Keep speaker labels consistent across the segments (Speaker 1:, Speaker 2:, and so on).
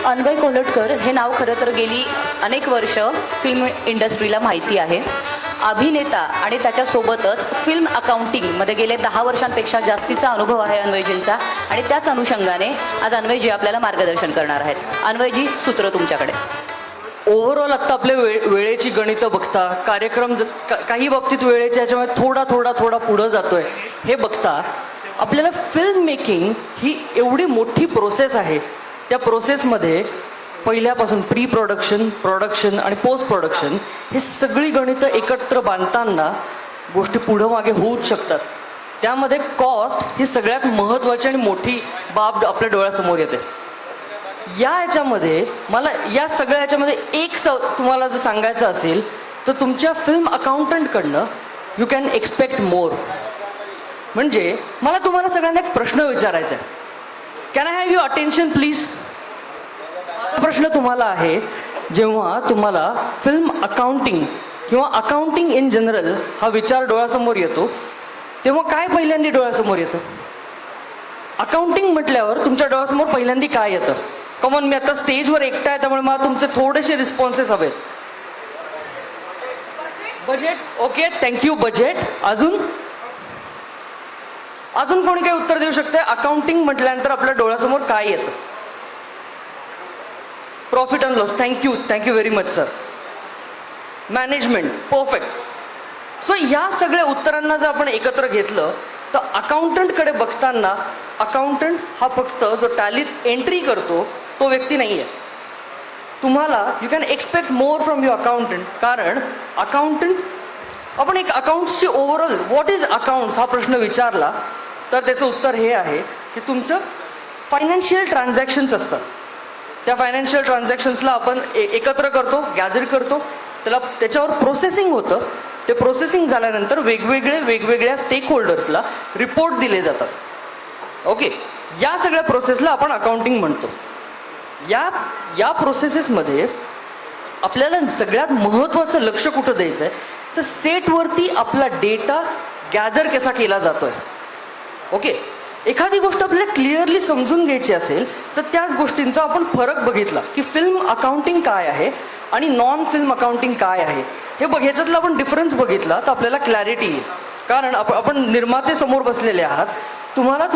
Speaker 1: अन्वय कोल्हटकर हे नाव खरं तर गेली अनेक वर्ष फिल्म इंडस्ट्रीला माहिती आहे. अभिनेता आणि त्याच्यासोबतच फिल्म अकाउंटिंगमध्ये गेले 10 वर्षांपेक्षा जास्तीचा अनुभव आहे अन्वयजींचा आणि त्याच अनुषंगाने आज अन्वयजी आपल्याला मार्गदर्शन करणार आहेत. अन्वयजी, सूत्र तुमच्याकडे.
Speaker 2: ओव्हरऑल आत्ता आपल्या वेळेची गणितं बघता, कार्यक्रम काही बाबतीत वेळेच्या याच्यामध्ये थोडा पुढं जातोय हे बघता, आपल्याला फिल्म मेकिंग ही एवढी मोठी प्रोसेस आहे. त्या प्रोसेसमध्ये पहिल्यापासून प्री प्रोडक्शन, प्रोडक्शन आणि पोस्ट प्रोडक्शन हे सगळी गणितं एकत्र बांधताना गोष्टी पुढं मागे होऊच शकतात. त्यामध्ये कॉस्ट ही सगळ्यात महत्त्वाची आणि मोठी बाब आपल्या डोळ्यासमोर येते. मला या सगळ्या ह्याच्यामध्ये तुम्हाला जर सांगायचं असेल तर तुमच्या फिल्म अकाउंटंटकडनं यू कॅन एक्सपेक्ट मोर. म्हणजे मला तुम्हाला सगळ्यांना एक प्रश्न विचारायचा आहे. Can I have your attention please? प्रश्न तुम्हाला आहे, जेव्हा तुम्हाला फिल्म अकाउंटिंग किंवा अकाउंटिंग इन जनरल हा विचार डोळ्यासमोर येतो तेव्हा काय पहिल्यांदा डोळ्यासमोर येतं? अकाउंटिंग म्हटल्यावर तुमच्या डोळ्यासमोर पहिल्यांदा काय येतं? कमॉन, मी आता स्टेजवर एकटा आहे त्यामुळे मला तुमचे थोडेसे रिस्पॉन्सेस हवेत. बजेट. Okay, thank you. बजेट. अजून कोणी काही उत्तर देऊ शकते? अकाउंटिंग म्हटल्यानंतर आपल्या डोळ्यासमोर काय येतं? Profit and loss. Thank you very much sir. Management. Perfect. So या सगळ्या उत्तरांना जर आपण एकत्र घेतलं तर अकाउंटंटकडे बघताना अकाउंटंट हा फक्त जो टॅलीत एंट्री करतो तो व्यक्ती नाही आहे. तुम्हाला you can expect more from your accountant. कारण अकाउंटंट, आपण एक अकाउंट्सची ओव्हरऑल व्हॉट इज अकाउंट्स हा प्रश्न विचारला तर त्याचं उत्तर हे आहे की तुमचं फायनान्शियल ट्रान्झॅक्शन्स असतात. त्या फायनान्शियल ट्रान्झॅक्शन्सला आपण एकत्र करतो, गॅदर करतो, त्याच्यावर प्रोसेसिंग होतं. ते प्रोसेसिंग झाल्यानंतर वेगवेगळ्या स्टेक होल्डर्सला रिपोर्ट दिले जातात. ओके, या सगळ्या प्रोसेसला आपण अकाउंटिंग म्हणतो. या प्रोसेसेसमध्ये आपल्याला सगळ्यात महत्त्वाचं लक्ष कुठं द्यायचं आहे तर सेटवरती आपला डेटा गॅदर कसा केला जातोय. ओके, एखादी गोष्ट आपल्याला क्लिअरली समजून घ्यायची असेल तर त्या गोष्टींचा आपण फरक बघितला की फिल्म अकाउंटिंग काय आहे आणि नॉन फिल्म अकाउंटिंग काय आहे हे ह्याच्यातला आपण डिफरन्स बघितला तर आपल्याला क्लॅरिटी येईल. कारण आपण निर्माते समोर बसलेले आहात. तुम्हाला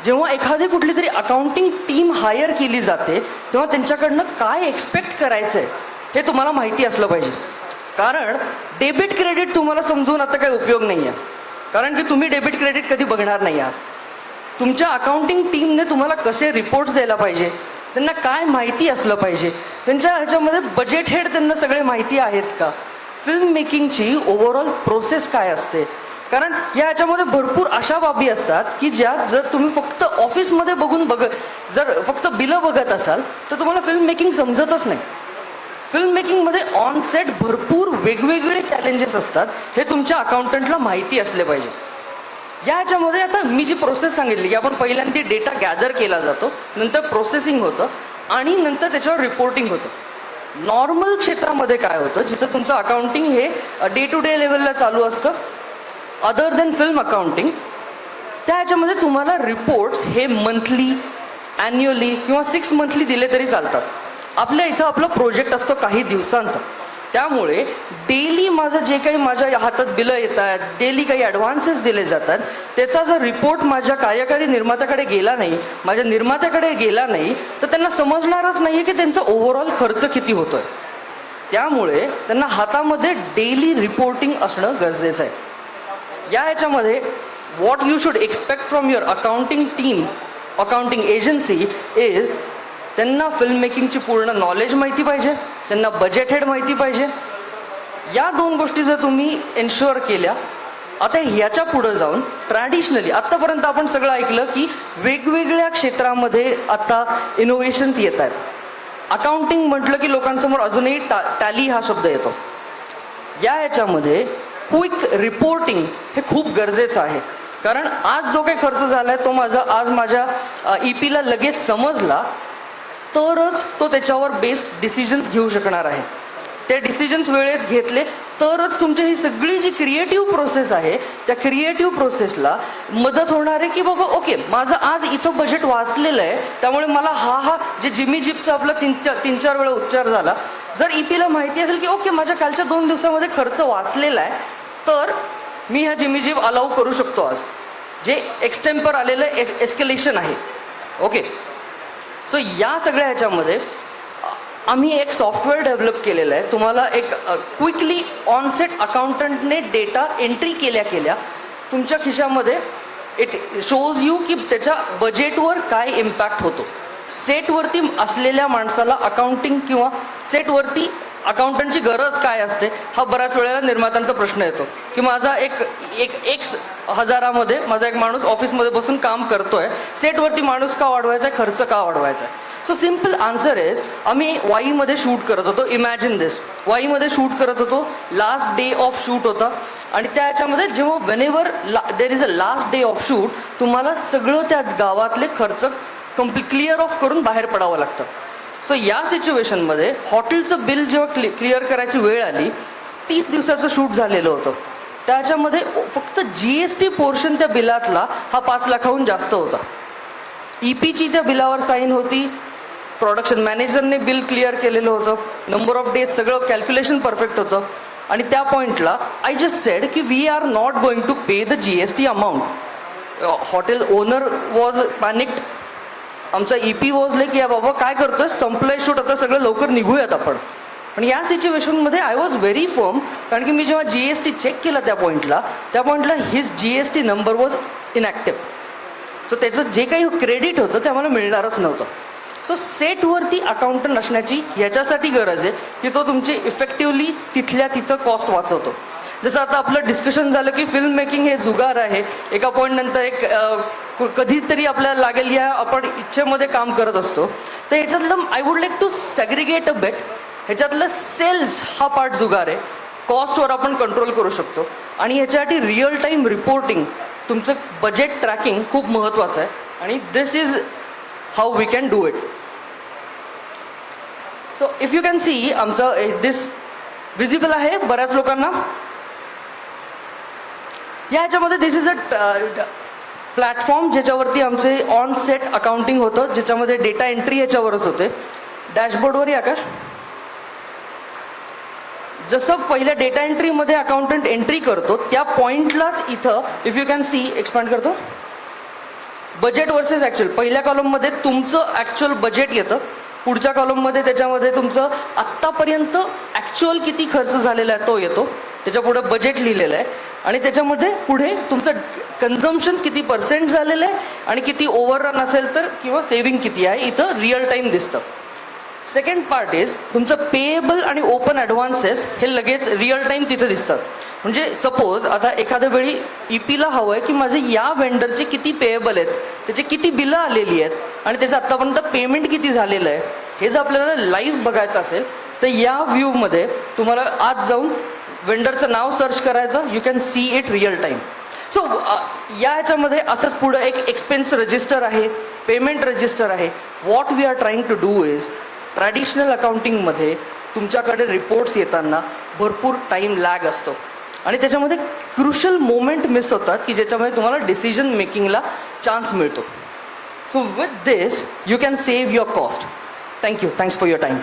Speaker 2: जेव्हा एखादी कुठली तरी अकाउंटिंग टीम हायर केली जाते तेव्हा त्यांच्याकडनं काय एक्सपेक्ट करायचं आहे हे तुम्हाला माहिती असलं पाहिजे. कारण डेबिट क्रेडिट तुम्हाला समजून आता काही उपयोग नाही आहे, कारण की तुम्ही डेबिट क्रेडिट कधी बघणार नाही आहात. तुमच्या अकाउंटिंग टीमने तुम्हाला कसे रिपोर्ट्स द्यायला पाहिजे, त्यांना काय माहिती असलं पाहिजे, त्यांच्या ह्याच्यामध्ये बजेट हेड त्यांना सगळे माहिती आहेत का, फिल्म मेकिंगची ओव्हरऑल प्रोसेस काय असते. कारण ह्याच्यामध्ये भरपूर अशा बाबी असतात की ज्या जर तुम्ही फक्त ऑफिसमध्ये जर फक्त बिलं बघत असाल तर तुम्हाला फिल्म मेकिंग समजतच नाही. फिल्म मेकिंगमध्ये ऑन सेट भरपूर वेगवेगळे चॅलेंजेस असतात, हे तुमच्या अकाउंटंटला माहिती असले पाहिजे. ह्याच्यामध्ये आता मी जी प्रोसेस सांगितली की आपण पहिल्यांदा डेटा गॅदर केला जातो, नंतर प्रोसेसिंग होतं आणि नंतर त्याच्यावर रिपोर्टिंग होतं. नॉर्मल क्षेत्रामध्ये काय होतं, जिथं तुमचं अकाउंटिंग हे डे टू डे लेवलला चालू असतं अदर देन फिल्म अकाउंटिंग, त्या ह्याच्यामध्ये तुम्हाला रिपोर्ट्स हे मंथली, ॲन्युअली किंवा 6 मंथली दिले तरी चालतात. आपल्या इथं आपला प्रोजेक्ट असतो काही दिवसांचा, त्यामुळे डेली माझं जे काही माझ्या हातात बिलं येत आहेत, डेली काही ॲडव्हान्सेस दिले जातात, त्याचा जर रिपोर्ट माझ्या कार्यकारी निर्मात्याकडे गेला नाही, माझ्या निर्मात्याकडे गेला नाही तर त्यांना समजणारच नाही आहे की त्यांचा ओव्हरऑल खर्च किती होतोय. त्यामुळे त्यांना हातामध्ये डेली रिपोर्टिंग असणं गरजेचं आहे. ह्याच्यामध्ये what you should expect from your accounting team, accounting agency is, त्यांना फिल्म मेकिंगची पूर्ण नॉलेज माहिती पाहिजे, त्यांना बजेट हेड माहिती पाहिजे. या 2 गोष्टी जर तुम्ही एन्श्युअर केल्या, आता ह्याच्या पुढं जाऊन ट्रॅडिशनली आत्तापर्यंत आपण सगळं ऐकलं की वेगवेगळ्या क्षेत्रामध्ये आता इनोव्हेशन्स येत आहेत. अकाउंटिंग म्हटलं की लोकांसमोर अजूनही टॅली हा शब्द येतो. ह्याच्यामध्ये क्विक रिपोर्टिंग हे खूप गरजेचं आहे. कारण आज जो काही खर्च झाला आहे तो आज माझ्या ईपीला लगेच समजला तरच तो त्याच्यावर बेस्ड डिसिजन्स घेऊ शकणार आहे. ते डिसिजन्स वेळेत घेतले तरच तुमची ही सगळी जी क्रिएटिव्ह प्रोसेस आहे त्या क्रिएटिव्ह प्रोसेसला मदत होणार आहे की बाबा ओके माझं आज इथं बजेट वाचलेलं आहे त्यामुळे मला हा जे जिमी जिपचा आपला तीन चार वेळा उच्चार झाला जर ईपीला माहिती असेल की ओके माझ्या कालच्या 2 दिवसामध्ये खर्च वाचलेला आहे तर मी हा जिमी जिप अलाउ करू शकतो आज जे एक्सटेम्पर आलेलं एस्केलेशन आहे ओके. सो या सगळ्या ह्याच्यामध्ये आम्ही एक सॉफ्टवेअर डेव्हलप केलेलं आहे तुम्हाला एक क्विकली ऑनसेट अकाउंटंटने डेटा एंट्री केल्या तुमच्या खिशामध्ये इट शोज यू की त्याच्या बजेटवर काय इम्पॅक्ट होतो. सेटवरती असलेल्या माणसाला अकाउंटिंग किंवा सेटवरती अकाउंटंटची गरज काय असते हा बऱ्याच वेळेला निर्मात्यांचा प्रश्न येतो की माझा एक हजारामध्ये माझा एक माणूस ऑफिसमध्ये बसून काम करतोय सेटवरती माणूस का वाढवायचा आहे खर्च का वाढवायचा आहे. सो सिम्पल आन्सर इज आम्ही वाईमध्ये शूट करत होतो इमॅजिन दिस वाईमध्ये शूट करत होतो लास्ट डे ऑफ शूट होता आणि त्या ह्याच्यामध्ये जेव्हा whenever there is a last day of shoot तुम्हाला सगळं त्या गावातले खर्च क्लिअर ऑफ करून बाहेर पडावं लागतं. सो या सिच्युएशनमध्ये हॉटेलचं बिल जेव्हा क्लिअर करायची वेळ आली 30 दिवसाचं शूट झालेलं होतं त्याच्यामध्ये फक्त GST पोर्शन त्या बिलातला हा 5 लाखाहून जास्त होता. ईपीची त्या बिलावर साईन होती प्रोडक्शन मॅनेजरने बिल क्लिअर केलेलं होतं नंबर ऑफ डेज सगळं कॅल्क्युलेशन परफेक्ट होतं आणि त्या पॉईंटला आय जस्ट सेड की we are not going to pay the GST amount. Hotel owner was panicked आमचा ईपी वॉजले की या बाबा काय करतोय संपलंय शूट आता सगळं लवकर निघूयात आपण. पण या सिच्युएशनमध्ये आय वॉज व्हेरी फर्म कारण की मी जेव्हा GST चेक केला त्या पॉईंटला his GST number was inactive. So त्याचं जे काही क्रेडिट होतं ते आम्हाला मिळणारच नव्हतं. सो सेटवरती अकाउंटंट असण्याची याच्यासाठी गरज आहे की तो तुमची इफेक्टिव्हली तिथल्या तिथं कॉस्ट वाचवतो. जसं आता आपलं डिस्कशन झालं की फिल्म मेकिंग हे जुगार आहे एका पॉईंट नंतर एक कधीतरी आपल्याला लागेल या आपण इच्छेमध्ये काम करत असतो तर ह्याच्यातलं I would like to segregate a bit ह्याच्यातलं सेल्स हा पार्ट जुगार आहे कॉस्टवर आपण कंट्रोल करू शकतो आणि ह्याच्यासाठी रिअल टाईम रिपोर्टिंग तुमचं बजेट ट्रॅकिंग खूप महत्त्वाचं आहे आणि this is how we can do it. So if you can see आमचं दिस विजिबल आहे बऱ्याच लोकांना या ह्याच्यामध्ये दिस इज अ प्लॅटफॉर्म ज्याच्यावरती आमचे ऑन सेट अकाउंटिंग होतं ज्याच्यामध्ये डेटा एंट्री याच्यावरच होते. डॅशबोर्डवर या आकाश जसं पहिल्या डेटा एंट्रीमध्ये अकाउंटंट एंट्री करतो त्या पॉईंटलाच इथं if you can C expand करतो बजेट वर्सेस ॲक्च्युअल पहिल्या कॉलममध्ये तुमचं ॲक्च्युअल बजेट येतं पुढच्या कॉलममध्ये त्याच्यामध्ये तुमचं आत्तापर्यंत ॲक्च्युअल किती खर्च झालेला आहे तो येतो त्याच्या पुढे बजेट लिहिलेलं आहे आणि त्याच्यामध्ये पुढे तुमचं कन्झम्पशन किती % झालेलं आहे आणि किती ओव्हररन असेल तर किंवा सेव्हिंग किती आहे इथं रिअल टाईम दिसतं. सेकंड पार्ट इज तुमचं पेएबल आणि ओपन ॲडव्हान्सेस हे लगेच रिअल टाईम तिथं दिसतात. म्हणजे सपोज आता एखाद्या वेळी ईपीला हवं आहे की माझे या वेंडरचे किती पेएबल आहेत त्याचे किती बिलं आलेली आहेत आणि त्याचं आत्तापर्यंत पेमेंट किती झालेलं आहे हे जर आपल्याला लाईव्ह बघायचं असेल तर या व्ह्यूमध्ये तुम्हाला आत जाऊन वेंडरचं नाव सर्च करायचं you can see it real time. So या ह्याच्यामध्ये असंच पुढं एक एक्सपेन्स रजिस्टर आहे पेमेंट रजिस्टर आहे. What we are trying to do is traditional अकाउंटिंगमध्ये तुमच्याकडे रिपोर्ट्स येताना भरपूर टाईम लॅग असतो आणि त्याच्यामध्ये क्रुशल मोमेंट मिस होतात की ज्याच्यामध्ये तुम्हाला डिसिजन मेकिंगला चान्स मिळतो. So with this you can save your cost. Thank you. Thanks for your time.